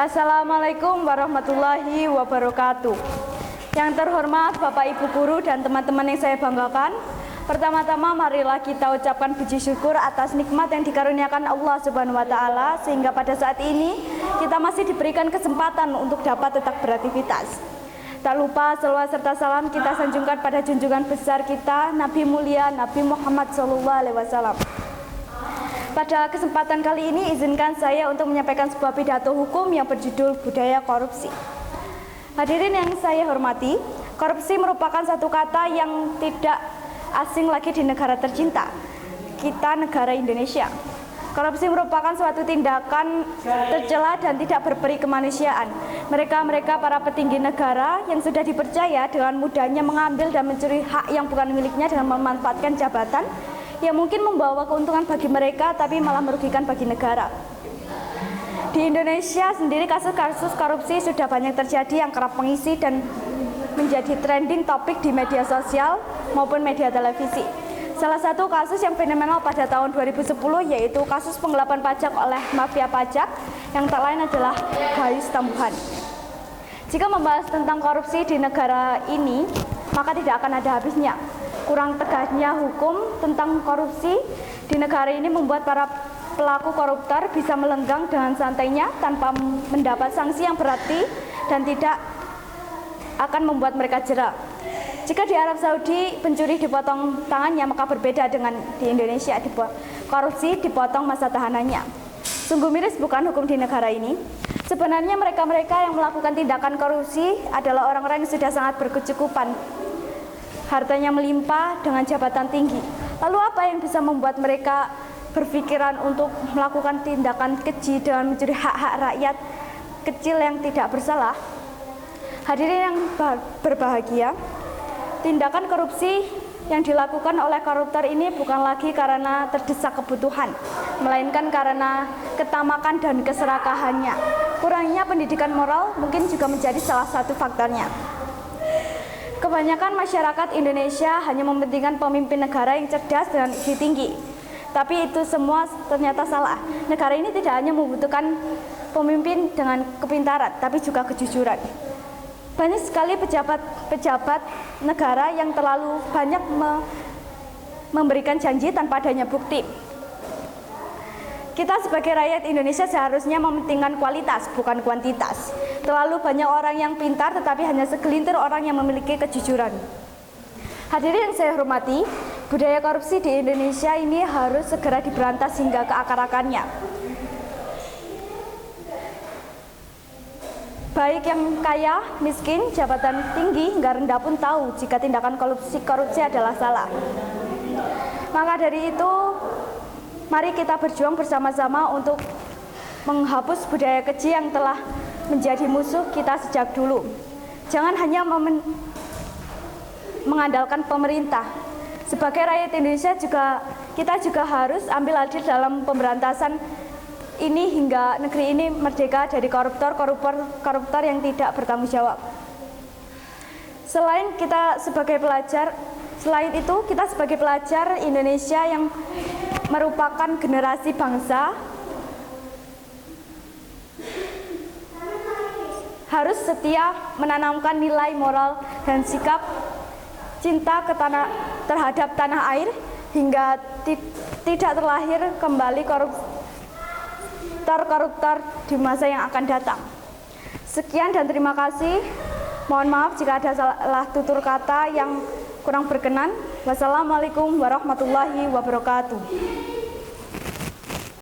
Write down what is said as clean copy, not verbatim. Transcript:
Assalamualaikum warahmatullahi wabarakatuh. Yang terhormat Bapak Ibu Guru dan teman-teman yang saya banggakan, pertama-tama marilah kita ucapkan puji syukur atas nikmat yang dikaruniakan Allah Subhanahu wa taala sehingga pada saat ini kita masih diberikan kesempatan untuk dapat tetap beraktivitas. Tak lupa selawat serta salam kita sanjungkan pada junjungan besar kita Nabi mulia Nabi Muhammad SAW. Pada kesempatan kali ini izinkan saya untuk menyampaikan sebuah pidato hukum yang berjudul Budaya Korupsi. Hadirin yang saya hormati, korupsi merupakan satu kata yang tidak asing lagi di negara tercinta kita, negara Indonesia. Korupsi merupakan suatu tindakan tercela dan tidak berperi kemanusiaan. Mereka para petinggi negara yang sudah dipercaya dengan mudahnya mengambil dan mencuri hak yang bukan miliknya dengan memanfaatkan jabatan yang mungkin membawa keuntungan bagi mereka tapi malah merugikan bagi negara. Di Indonesia sendiri kasus-kasus korupsi sudah banyak terjadi yang kerap mengisi dan menjadi trending topik di media sosial maupun media televisi. Salah satu kasus yang fenomenal pada tahun 2010 yaitu kasus penggelapan pajak oleh mafia pajak yang tak lain adalah Gayus Tambuhan. Jika membahas tentang korupsi di negara ini, maka tidak akan ada habisnya. Kurang tegasnya hukum tentang korupsi di negara ini membuat para pelaku koruptor bisa melenggang dengan santainya tanpa mendapat sanksi yang berarti dan tidak akan membuat mereka jera. Jika di Arab Saudi pencuri dipotong tangannya, maka berbeda dengan di Indonesia, korupsi dipotong masa tahanannya. Sungguh miris bukan hukum di negara ini? Sebenarnya mereka-mereka yang melakukan tindakan korupsi adalah orang-orang yang sudah sangat berkecukupan, hartanya melimpah dengan jabatan tinggi. Lalu apa yang bisa membuat mereka berpikiran untuk melakukan tindakan keji dengan mencuri hak-hak rakyat kecil yang tidak bersalah? Hadirin yang berbahagia, tindakan korupsi yang dilakukan oleh koruptor ini bukan lagi karena terdesak kebutuhan, melainkan karena ketamakan dan keserakahannya. Kurangnya pendidikan moral mungkin juga menjadi salah satu faktornya. Kebanyakan masyarakat Indonesia hanya mementingkan pemimpin negara yang cerdas dan IQ tinggi. Tapi itu semua ternyata salah. Negara ini tidak hanya membutuhkan pemimpin dengan kepintaran, tapi juga kejujuran. Banyak sekali pejabat negara yang terlalu banyak memberikan janji tanpa adanya bukti. Kita sebagai rakyat Indonesia seharusnya mementingkan kualitas, bukan kuantitas. Terlalu banyak orang yang pintar, tetapi hanya segelintir orang yang memiliki kejujuran. Hadirin yang saya hormati, budaya korupsi di Indonesia ini harus segera diberantas hingga ke akar-akarnya. Baik yang kaya, miskin, jabatan tinggi, hingga rendah pun tahu jika tindakan korupsi adalah salah. Maka dari itu, mari kita berjuang bersama-sama untuk menghapus budaya keji yang telah menjadi musuh kita sejak dulu. Jangan hanya mengandalkan pemerintah. Sebagai rakyat Indonesia kita juga harus ambil andil dalam pemberantasan ini hingga negeri ini merdeka dari koruptor yang tidak bertanggung jawab. Selain itu, kita sebagai pelajar Indonesia yang merupakan generasi bangsa harus setia menanamkan nilai moral dan sikap cinta terhadap tanah air hingga tidak terlahir kembali koruptor di masa yang akan datang. Sekian dan terima kasih. Mohon maaf jika ada salah tutur kata yang kurang berkenan. Wassalamualaikum warahmatullahi wabarakatuh.